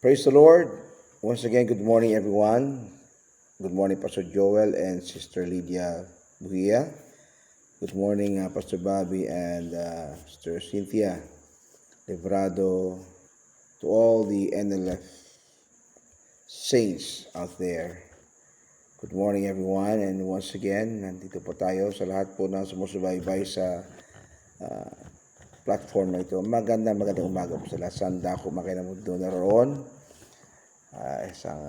Praise the Lord. Once again, good morning, everyone. Good morning, Pastor Joel and Sister Lydia Buhia. Good morning, Pastor Bobby and Sister Cynthia Librado. To all the NLF saints out there. Good morning, everyone. And once again, nandito po tayo sa lahat po na sumusubaybay sa uh, platform na ito. Magandang umaga po sa lahat. Sanda ko makinamundo na roon. Isang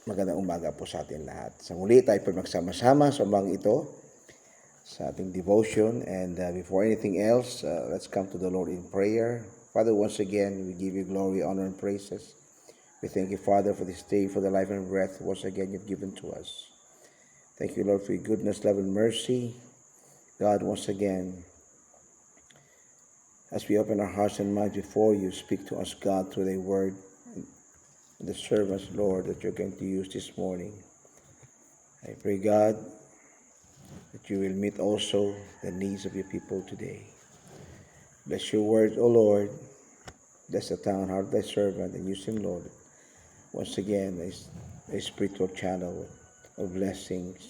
magandang umaga po sa atin lahat. Sa muli tayo po magsama-sama sa umagang ito sa ating devotion. And before anything else, let's come to the Lord in prayer. Father, once again, we give you glory, honor, and praises. We thank you, Father, for this day, for the life and breath once again you've given to us. Thank you, Lord, for your goodness, love, and mercy. God, once again, as we open our hearts and minds before you, speak to us, God, through thy word. The servants, Lord, that you're going to use this morning. I pray, God, that you will meet also the needs of your people today. Bless your words, O Lord. Bless the tongue and heart of thy servant, and use him, Lord, once again, a spiritual channel of blessings,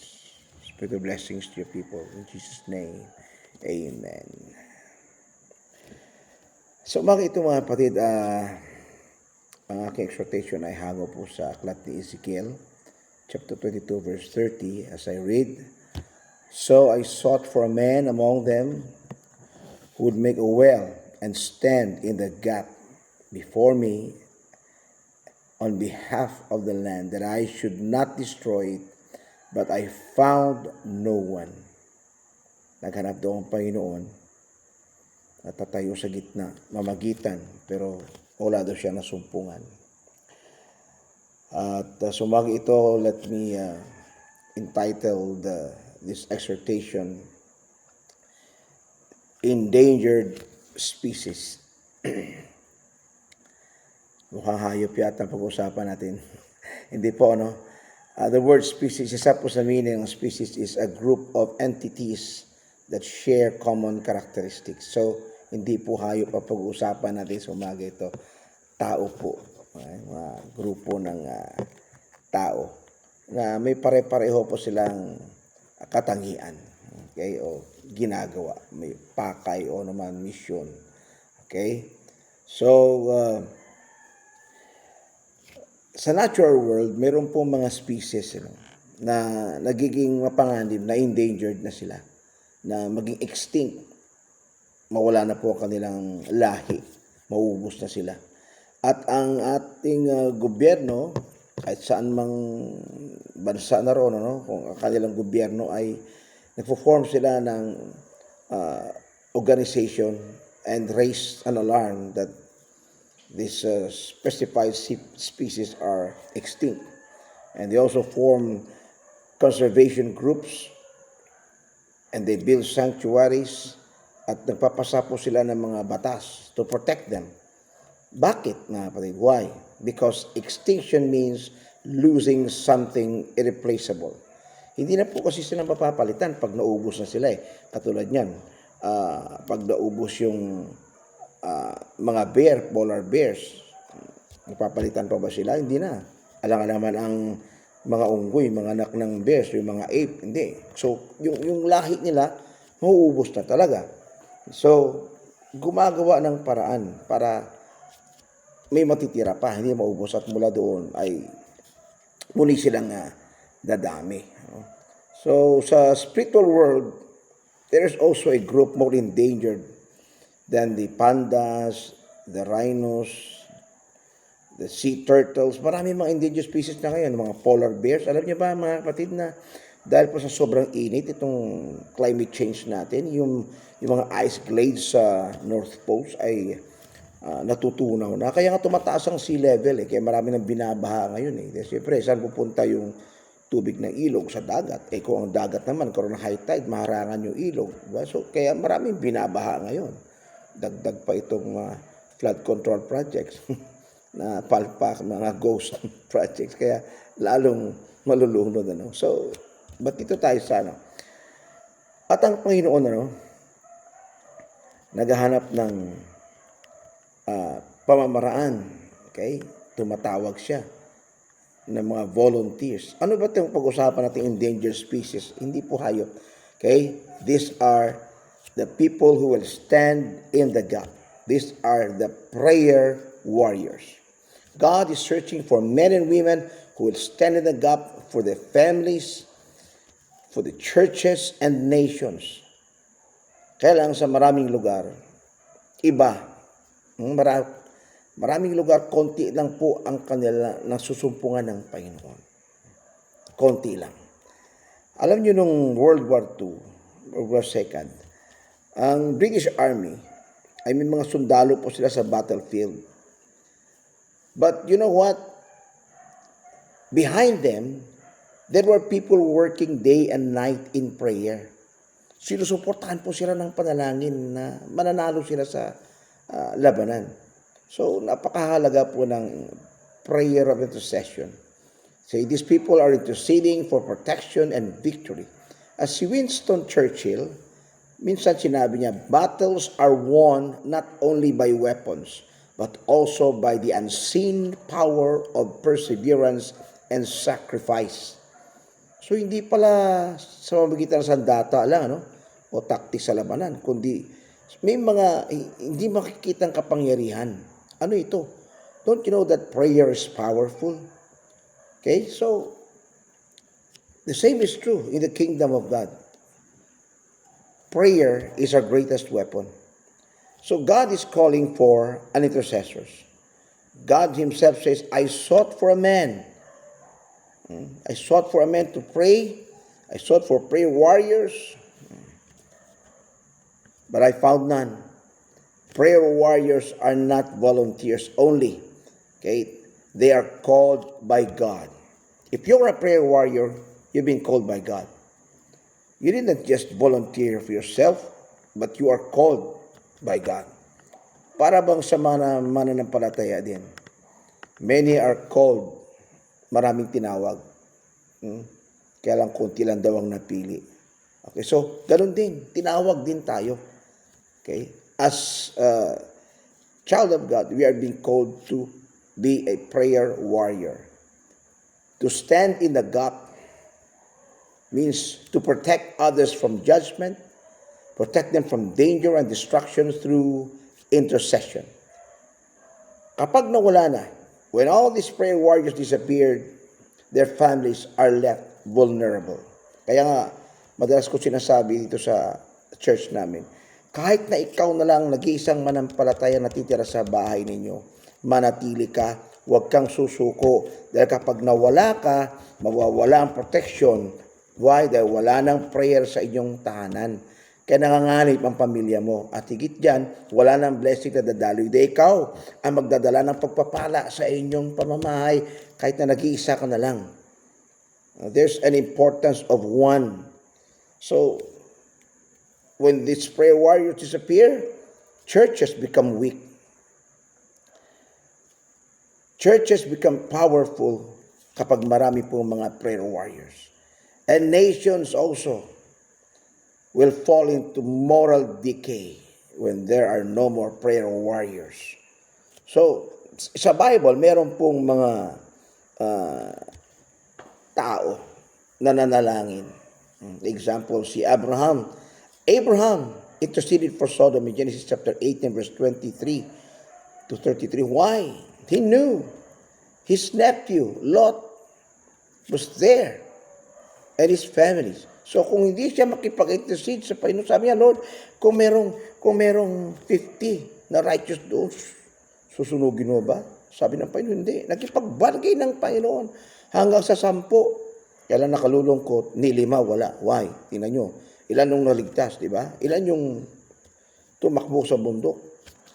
spiritual blessings to your people. In Jesus' name, amen. So, bakit ito mga kapatid, ang aking exhortation ay hango po sa aklat ni Ezekiel, chapter 22, verse 30, as I read, "So I sought for a man among them who would make a well and stand in the gap before me on behalf of the land, that I should not destroy it, but I found no one." Naghanap daw ang Panginoon at tatayo sa gitna, mamagitan, pero wala daw siya nasumpungan. At sumagi ito, let me entitle this exhortation, Endangered Species. Mukhang hayop yata ang pag-uusapan natin. Hindi po, no? The word species, isa po sa meaning ng species is a group of entities that share common characteristics. So, hindi po hayop ang pag-uusapan natin sa umaga ito. Tao po. Mga grupo ng tao na may pare-pareho po silang katangian. Okay? O ginagawa. May pakay o naman mission. Okay? So, sa natural world, meron po mga species na nagiging mapanganib, na endangered na sila, na maging extinct, mawala na po kanilang lahi, mauubos na sila. At ang ating gobyerno, kahit saan mang bansa na roon, kung ang kanilang gobyerno ay nagpo-form sila ng organization and raise an alarm that these specified species are extinct. And they also form conservation groups, and they build sanctuaries, at nagpapasa po sila ng mga batas to protect them. Bakit nga pati? Why? Because extinction means losing something irreplaceable. Hindi na po kasi sila mapapalitan pag naubos na sila. Katulad niyan, pag naubos yung mga polar bears, napapalitan pa ba sila? Hindi na. Alam naman ang mga unggoy, mga anak ng bears, yung mga ape, hindi. So, yung lahi nila, mauubos na talaga. So, gumagawa ng paraan para may matitira pa, hindi maubos, at mula doon ay muli silang dadami. So, sa spiritual world, there is also a group more endangered than the pandas, the rhinos, the sea turtles. Marami mga endangered species na ngayon, mga polar bears. Alam niyo ba mga kapatid na dahil po sa sobrang init, itong climate change natin, yung mga ice glades sa North Pole ay natutunaw na. Kaya nga tumataas ang sea level. Kaya marami nang binabaha ngayon. Siyempre, saan pupunta yung tubig ng ilog? Sa dagat. Kung ang dagat naman, karoon ng high tide, maharangan yung ilog. Diba? So, kaya maraming binabaha ngayon. Dagdag pa itong flood control projects na palpak, mga ghost projects. Kaya lalong malulunod. So, ba't dito tayo sa At ang Panginoon, naghahanap ng pamamaraan, okay, tumatawag siya ng mga volunteers. Ano ba itong pag-usapan natin endangered species? Hindi po hayop. Okay? These are the people who will stand in the gap. These are the prayer warriors. God is searching for men and women who will stand in the gap for their families, for the churches and nations. Kaya lang sa maraming lugar, iba, maraming lugar, konti lang po ang kanila nasusumpungan ng Panginoon. Konti lang. Alam niyo nung World War II, World War II, ang British Army, ay may mga sundalo po sila sa battlefield. But you know what? Behind them, there were people working day and night in prayer. Sinusuportahan po sila ng panalangin na mananalo sila sa labanan. So, napakahalaga po ng prayer of intercession. So, these people are interceding for protection and victory. As si Winston Churchill, minsan sinabi niya, battles are won not only by weapons, but also by the unseen power of perseverance and sacrifice. So, hindi pala sa mamagitan ng sandata lang, o taktik sa labanan, kundi may mga hindi makikitang kapangyarihan. Ano ito? Don't you know that prayer is powerful? Okay, so the same is true in the kingdom of God. Prayer is our greatest weapon. So God is calling for an intercessor. God himself says, I sought for a man. I sought for a man to pray. I sought for prayer warriors. But I found none. Prayer warriors are not volunteers only. Okay? They are called by God. If you're a prayer warrior, you've been called by God. You didn't just volunteer for yourself, but you are called by God. Para bang sa mananampalataya din. Many are called, maraming tinawag. Kaya lang konti lang daw ang napili. Okay, so ganun din, tinawag din tayo. Okay? As a child of God, we are being called to be a prayer warrior. To stand in the gap means to protect others from judgment, protect them from danger and destruction through intercession. Kapag nawala na, when all these prayer warriors disappeared, their families are left vulnerable. Kaya nga, madalas ko sinasabi dito sa church namin, kahit na ikaw na lang nag-iisang manampalataya natitira sa bahay ninyo, manatili ka, huwag kang susuko. Dahil kapag nawala ka, mawawala ang protection. Why? Dahil wala ng prayer sa inyong tahanan. Kaya nanganganib ang pamilya mo. At higit dyan, wala ng blessing na dadaloy. Dahil ikaw ang magdadala ng pagpapala sa inyong pamamahay kahit na nag-iisa ka na lang. There's an importance of one. So, when these prayer warriors disappear, churches become weak. Churches become powerful kapag marami pong mga prayer warriors. And nations also will fall into moral decay when there are no more prayer warriors. So, sa Bible, meron pong mga tao na nanalangin. Example, si Abraham. Abraham interceded for Sodom in Genesis chapter 18, verse 23 to 33. Why? He knew his nephew, Lot, was there and his family. So kung hindi siya makipag-intercede sa Panginoon, sabi niya, Lord, kung merong 50 na righteous doon, susunugin mo ba? Sabi ng Panginoon, hindi. Nakipagbargay ng Panginoon hanggang sa 10. Kaya lang nakalulungkot, ni 5, wala. Why? Tingnan nyo. Ilan nung naligtas, di ba? Ilan yung tumakbo sa bundok?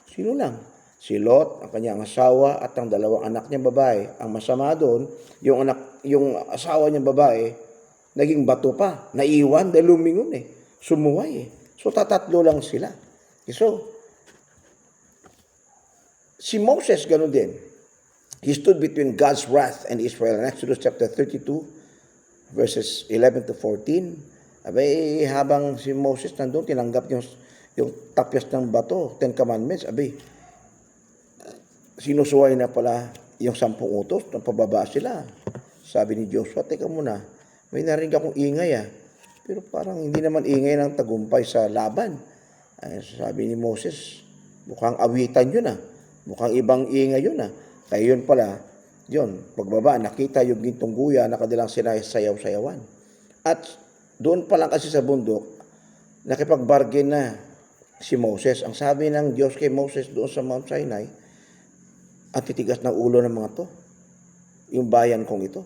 Sino lang? Si Lot, ang kanyang asawa at ang 2 anak niyang babae. Ang masama doon, yung asawa niyang babae, naging bato pa. Naiwan dahil lumingon Sumuway So, tatatlo lang sila. So, si Moses, gano'n din. He stood between God's wrath and Israel. In Exodus chapter 32, verses 11 to 14. Abay, habang si Moses nandun, tinanggap yung tapyas ng bato, 10 Commandments. Abay, sinusuway na pala yung 10 utos, nang pababa sila. Sabi ni Joshua, teka muna, may narinig akong ingay Pero parang hindi naman ingay ng tagumpay sa laban. Ay, sabi ni Moses, mukhang awitan yun Mukhang ibang ingay yun Kaya yun pala, yun, pagbaba, nakita yung gintong guya na kanilang sinasayaw-sayawan. At doon pa lang kasi sa bundok, nakipag-bargain na si Moses. Ang sabi ng Diyos kay Moses doon sa Mount Sinai, ang titigas ng ulo ng mga to, yung bayan kong ito.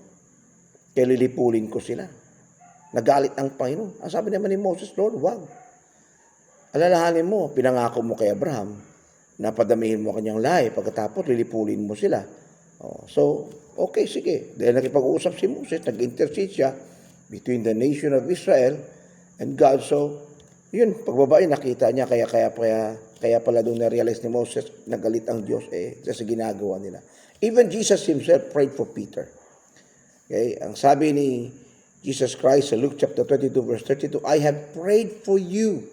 Kaya lilipulin ko sila. Nagalit ang Panginoon. Ang sabi naman ni Moses, Lord, wag. Alalahanin mo, pinangako mo kay Abraham, napadamihin mo kanyang lahi, pagkatapos lilipulin mo sila. So, okay, sige. Dahil nakipag-uusap si Moses, nag-intercede siya between the nation of Israel and God. So, yun, pagbaba nakita niya, kaya pala doon na-realize ni Moses, nagalit ang Diyos sa ginagawa nila. Even Jesus himself prayed for Peter. Okay? Ang sabi ni Jesus Christ sa Luke chapter 22 verse 32, I have prayed for you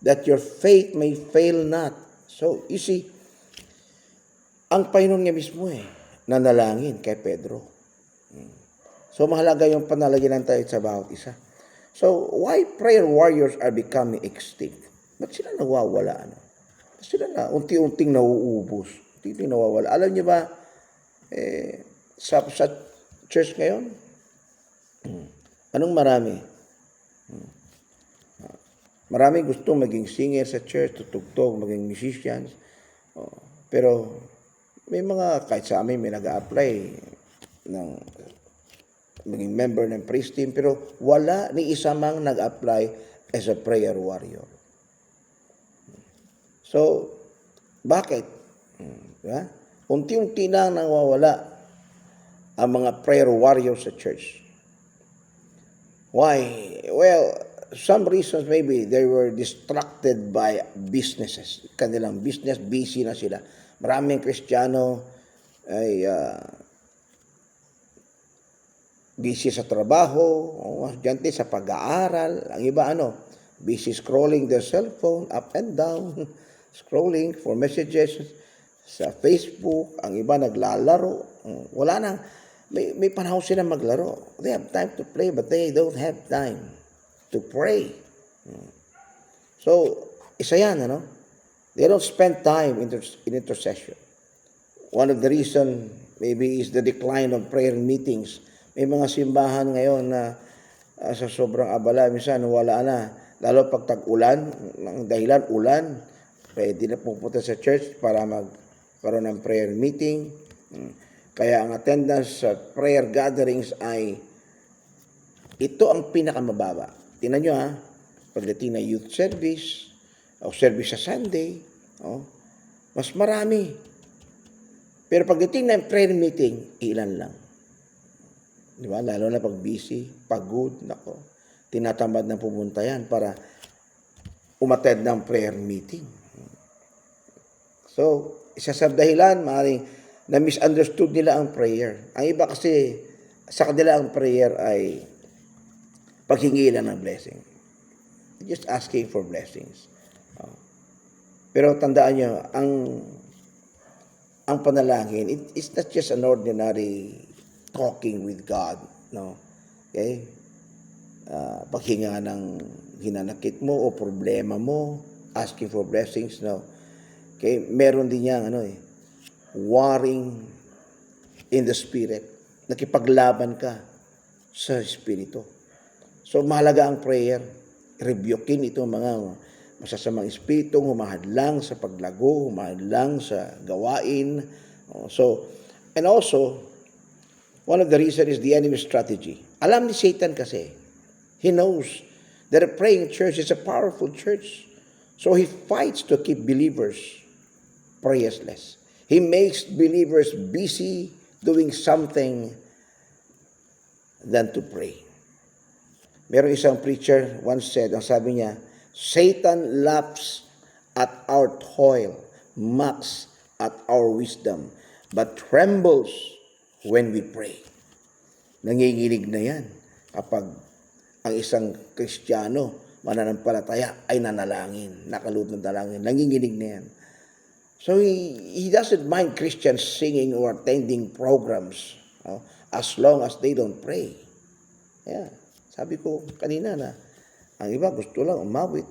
that your faith may fail not. So, you see, ang Panginoon niya mismo nanalangin kay Pedro. So, mahalaga yung panalangin tayo sa bawat isa. So, why prayer warriors are becoming extinct? Ba't sila nawawala? Ba't sila unti-unting nauubos? Unti-unting nawawala. Alam niyo ba, sa church ngayon, anong marami? Marami gustong maging singer sa church, tutugtog, maging musicians. Pero may mga, kahit sa amin, may nag-a-apply ng maging member ng praise team, pero wala ni isa mang nag-apply as a prayer warrior. So, bakit? Diba? Unti-unti na nawawala ang mga prayer warriors sa church. Why? Well, some reasons maybe they were distracted by businesses. Kanilang business, busy na sila. Maraming Kristiyano ay busy sa trabaho, estudyante sa pag-aaral. Ang iba busy scrolling their cellphone up and down, scrolling for messages sa Facebook. Ang iba naglalaro. Wala nang, may panahon sila maglaro. They have time to play but they don't have time to pray. So, isa yan, They don't spend time in intercession. One of the reason maybe is the decline of prayer meetings. May mga simbahan ngayon na sa sobrang abala, minsan wala na. Lalo pag tag-ulan, ang dahilan ulan, pwede na pupunta sa church para magkaroon ng prayer meeting. Kaya ang attendance sa prayer gatherings ay ito ang pinakamababa. Tingnan nyo pagdating na youth service, o service sa Sunday, mas marami. Pero pagdating na prayer meeting, ilan lang. Di ba? Lalo na pag busy, pagod, tinatamad na pumunta yan para umattend ng prayer meeting. So, isa sa dahilan, maaaring na-misunderstood nila ang prayer. Ang iba kasi, sa kanila ang prayer ay paghingi lang ng blessing. Just asking for blessings. Pero tandaan nyo, ang panalangin, it's not just an ordinary talking with God, Okay? Paghinga ng hinanakit mo o problema mo, asking for blessings, Okay? Meron din yang warring in the spirit. Nakipaglaban ka sa espiritu. So, mahalaga ang prayer. Rebukein itong mga masasamang espiritong humahadlang sa paglago, humahadlang sa gawain. And also, one of the reasons is the enemy's strategy. Alam ni Satan kasi, he knows that a praying church is a powerful church. So he fights to keep believers prayerless. He makes believers busy doing something than to pray. Merong isang preacher once said, ang sabi niya, Satan laughs at our toil, mocks at our wisdom, but trembles when we pray. Nanginginig na yan kapag ang isang Kristiyano, mananampalataya, ay nanalangin, nakaloob ng dalangin. Nanginginig na yan. So he doesn't mind Christians singing or attending programs, as long as they don't pray. Yeah. Sabi ko kanina na ang iba gusto lang umawit,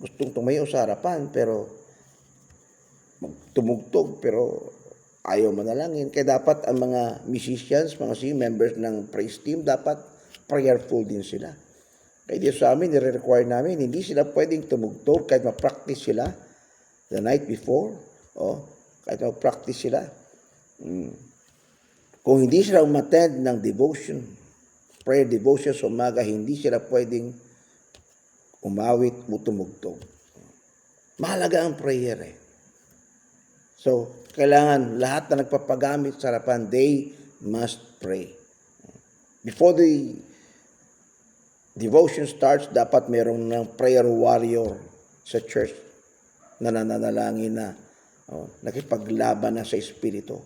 gustong tumayo sa harapan pero tumugtog pero ayaw manalangin. Kaya dapat ang mga musicians, mga members ng praise team, dapat prayerful din sila. Kaya di sa amin, nire-require namin, hindi sila pwedeng tumugtog kahit ma-practice sila the night before. Kahit ma-practice sila. Kung hindi sila umattend ng devotion, prayer devotion sa umaga, hindi sila pwedeng umawit o tumugtog. Mahalaga ang prayer eh. So, kailangan lahat na nagpapagamit sa harapan, they must pray. Before the devotion starts, dapat merong ng prayer warrior sa church na nananalangin na, nakipaglaban na sa Espiritu.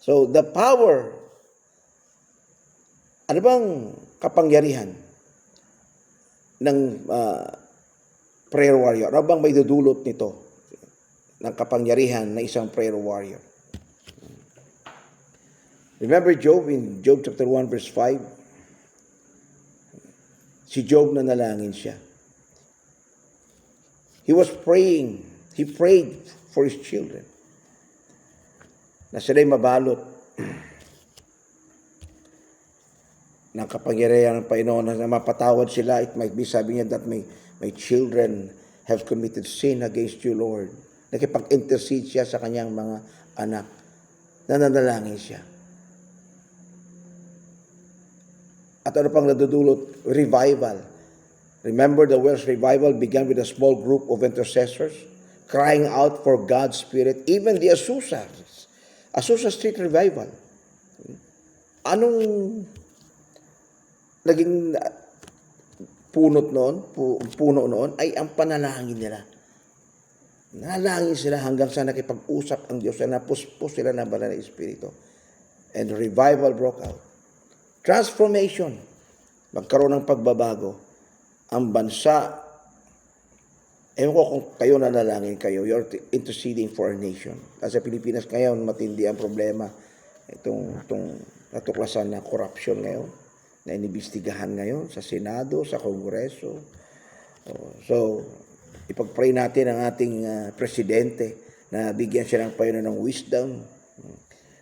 So, the power, ano bang kapangyarihan ng prayer warrior? Ano bang may dudulot nito ng kapangyarihan na isang prayer warrior? Remember Job in Job chapter 1 verse 5? Si Job nanalangin siya. He was praying. He prayed for his children. Na sila'y mabalot ng kapangyarihan ng Panginoon na mapatawad sila. It might be, sabi niya, that my children have committed sin against you, Lord. Nakipag-intercede siya sa kanyang mga anak. Nananalangin siya. At ano pang nadudulot? Revival. Remember, the Welsh revival began with a small group of intercessors crying out for God's Spirit. Even the Azusa Street Revival. Anong naging puno noon ay ang panalangin nila. Nalangin sila hanggang sa nakipag-usap ang Diyos na napuspos sila ng banal na Espiritu. And revival broke out. Transformation. Magkaroon ng pagbabago. Ang bansa, ewan ko kung kayo nanalangin kayo, you're interceding for our nation. Kasi sa Pilipinas ngayon, matindi ang problema. Itong natuklasan na corruption ngayon, na inibistigahan ngayon sa Senado, sa Kongreso. So, ipag-pray natin ang ating presidente na bigyan siya ng Panginoon ng wisdom,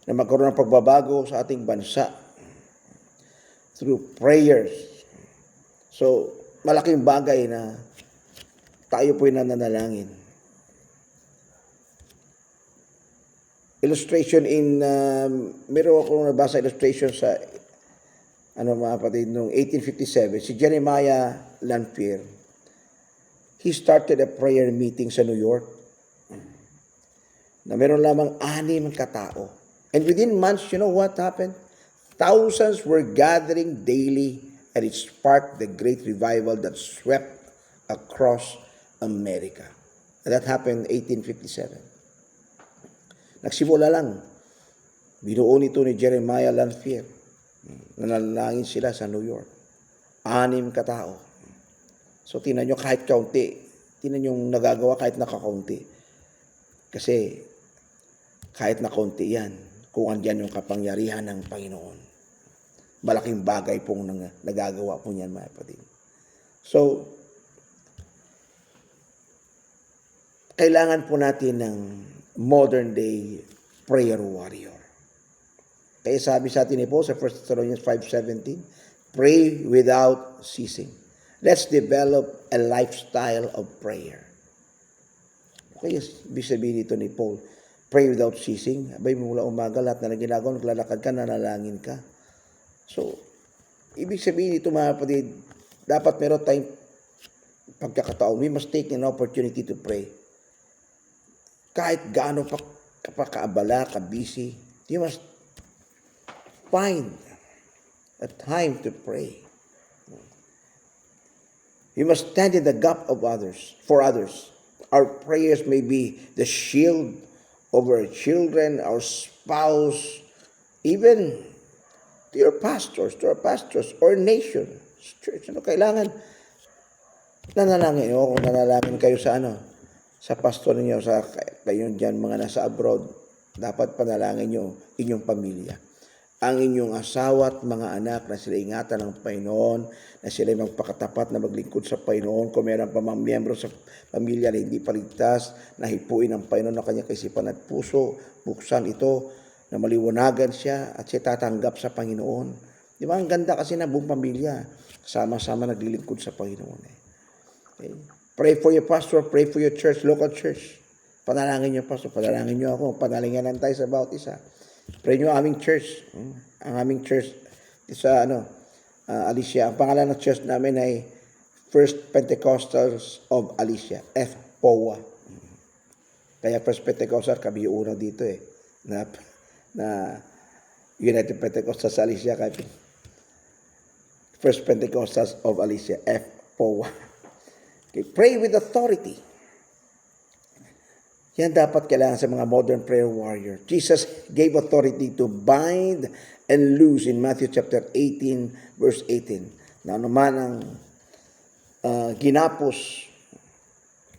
na magkaroon ng pagbabago sa ating bansa through prayers. So, malaking bagay na tayo po'y nananalangin. Illustration in, meron akong nabasa illustration sa, mga kapatid, noong 1857, si Jeremiah Lanphier. He started a prayer meeting sa New York na meron lamang 6 katao. And within months, you know what happened? Thousands were gathering daily, and it sparked the great revival that swept across America. And that happened in 1857. Nagsimula lang. Binuo nito ni Jeremiah Lanphier. Nanalangin sila sa New York. 6 katao. So, tinan nyo kahit kaunti. Tinan yung nagagawa kahit nakakaunti. Kasi, kahit na kaunti yan, kung andyan yung kapangyarihan ng Panginoon. Malaking bagay pong nagagawa po niyan, mga kapatid. So, kailangan po natin ng modern day prayer warrior. Kaya sabi sa atin ni Paul sa 1 Thessalonians 5:17, pray without ceasing. Let's develop a lifestyle of prayer. Okay, ibig sabihin nito ni Paul, pray without ceasing. Abay, mula umaga, lahat na ginagawa, naglalakad ka, nanalangin ka. So, ibig sabihin nito, mga kapatid, dapat meron tayong pagkakataon. We must take an opportunity to pray. Kahit gaano pa kaabala, ka-busy, you must find a time to pray. You must stand in the gap of others, for others. Our prayers may be the shield over our children, our spouse, even to our pastors, or nation, church. Kailangan nanalangin. Kung nanalangin kayo sa sa pastor ninyo, sa kayo dyan mga nasa abroad, dapat panalangin nyo inyong pamilya. Ang inyong asawa at mga anak na sila ingatan ng Panginoon, na sila magpakatapat na maglingkod sa Panginoon. Kung meron pa mga miyembro sa pamilya na hindi paligtas, na hipuin ng Panginoon na kanyang kaisipan at puso, buksan ito, na maliwanagan siya at siya tatanggap sa Panginoon. Di ba? Ang ganda kasi na buong pamilya, sama-sama naglilingkod sa Panginoon. Okay? Pray for your pastor, pray for your church, local church. Panalangin niyo, pastor, panalangin niyo ako. Panalinganan tayo sa bawat isa. Pray niyo aming church. Ang aming church sa Alicia. Ang pangalan ng church namin ay First Pentecostals of Alicia, FPOA. Kaya First Pentecostal, kami yung una dito na United Pentecostals sa Alicia. First Pentecostals of Alicia, FPOA. Okay, pray with authority. Yan dapat kailangan sa mga modern prayer warrior. Jesus gave authority to bind and loose in Matthew chapter 18, verse 18. Na naman ang ginapos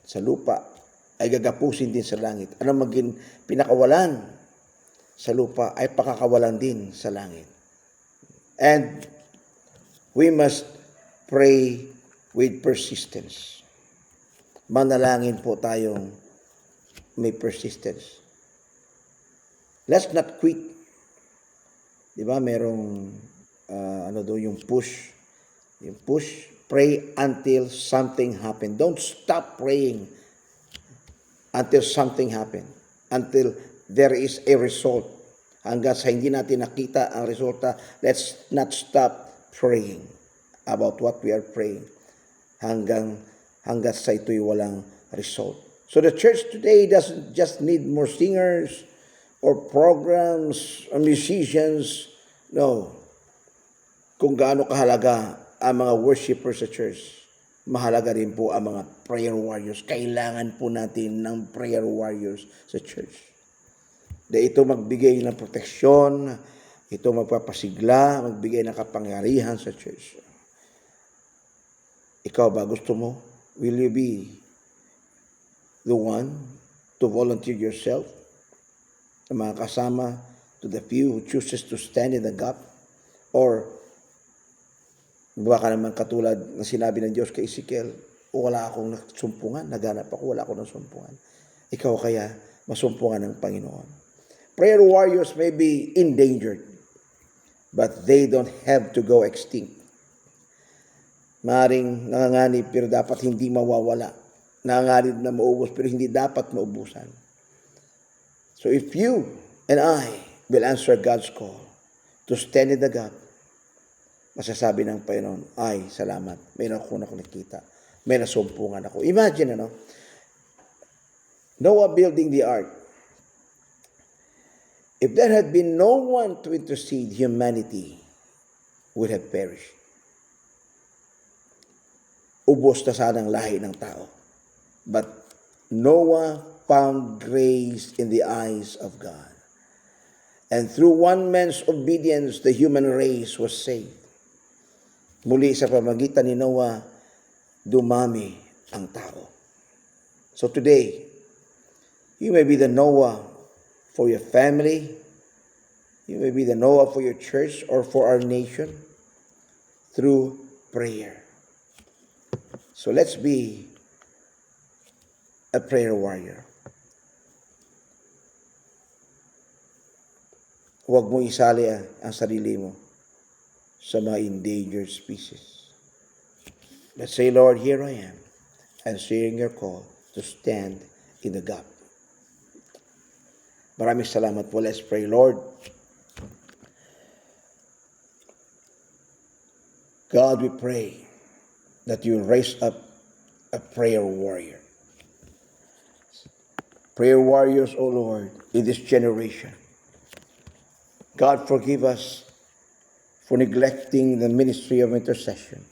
sa lupa ay gagapusin din sa langit. Ano maging pinakawalan sa lupa ay pakakawalan din sa langit. And we must pray with persistence. Manalangin po tayong may persistence. Let's not quit. Di ba? Merong, yung push. Yung push, pray until something happen. Don't stop praying until something happen. Until there is a result. Hanggang sa hindi natin nakita ang resulta, let's not stop praying about what we are praying. Hanggang sa ito'y walang result. So the church today doesn't just need more singers or programs or musicians. No. Kung gaano kahalaga ang mga worshipers sa church, mahalaga rin po ang mga prayer warriors. Kailangan po natin ng prayer warriors sa church. Dahil ito magbigay ng proteksyon, ito magpapasigla, magbigay ng kapangyarihan sa church. Ikaw ba, gusto mo? Will you be the one to volunteer yourself? Sa mga kasama, to the few who chooses to stand in the gap? Or baka naman katulad na sinabi ng Diyos kay Ezekiel, wala akong nasumpungan, naganap ako, wala akong nasumpungan. Ikaw kaya masumpungan ng Panginoon. Prayer warriors may be endangered, but they don't have to go extinct. Maaring nanganganib pero dapat hindi mawawala. Nanganganib na maubos pero hindi dapat maubusan. So if you and I will answer God's call to stand in the gap, masasabi ng Panginoon, ay, salamat, mayroon ako nakita, may nasumpungan ako. Imagine, Noah building the ark. If there had been no one to intercede, humanity would have perished. Ubos na sana ang lahi ng tao. But Noah found grace in the eyes of God. And through one man's obedience, the human race was saved. Muli sa pamagitan ni Noah, dumami ang tao. So today, you may be the Noah for your family. You may be the Noah for your church or for our nation through prayer. So let's be a prayer warrior. Huwag mo isali ang sarili mo sa mga endangered species. Let's say, Lord, here I am, answering your call to stand in the gap. Maraming salamat po. Let's pray, Lord. God, we pray that you raise up a prayer warrior. Prayer warriors, O Lord, in this generation. God, forgive us for neglecting the ministry of intercession.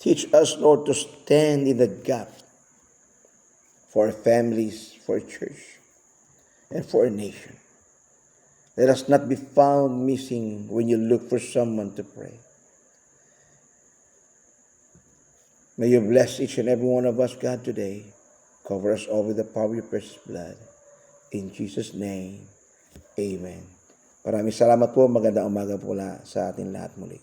Teach us, Lord, to stand in the gap for our families, for our church, and for our nation. Let us not be found missing when you look for someone to pray. May you bless each and every one of us, God, today. Cover us all with the power of your precious blood. In Jesus' name, Amen. Maraming salamat po. Magandang umaga po sa ating lahat muli.